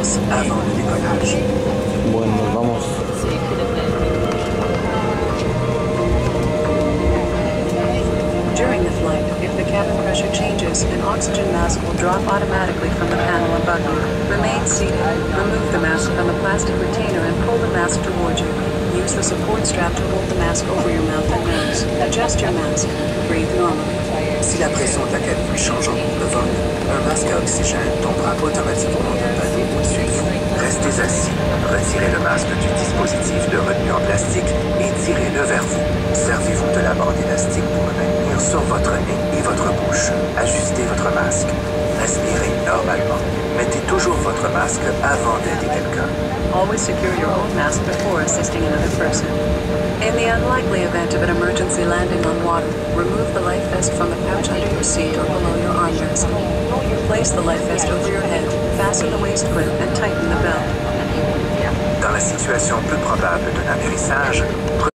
d'urgence avant le décollage. Bueno, vamos. During the flight, if the cabin pressure changes, an oxygen mask will drop automatically from the panel above you. Remain seated. Remove the mask from the plastic retainer and pull the mask toward you. Use the support strap to hold the mask over your mouth and nose. Adjust your mask. Breathe normally. Si la pression de la cabine change en cours de vol, un masque à oxygène tombera automatiquement d'un panneau au-dessus de vous. Restez assis, retirez le masque du dispositif de retenue en plastique et tirez-le vers vous. Servez-vous de la bande élastique pour le maintenir sur votre nez et votre bouche. Ajustez votre masque. Respirez normalement. Mettez toujours votre masque avant d'aider quelqu'un. Always secure your own mask before assisting another person. In the unlikely event of an emergency landing on water, remove the life vest from the pouch under your seat or below your armrest. Place the life vest over your head, fasten the waist clip, and tighten the belt. Dans la situation peu probable d'un atterrissage,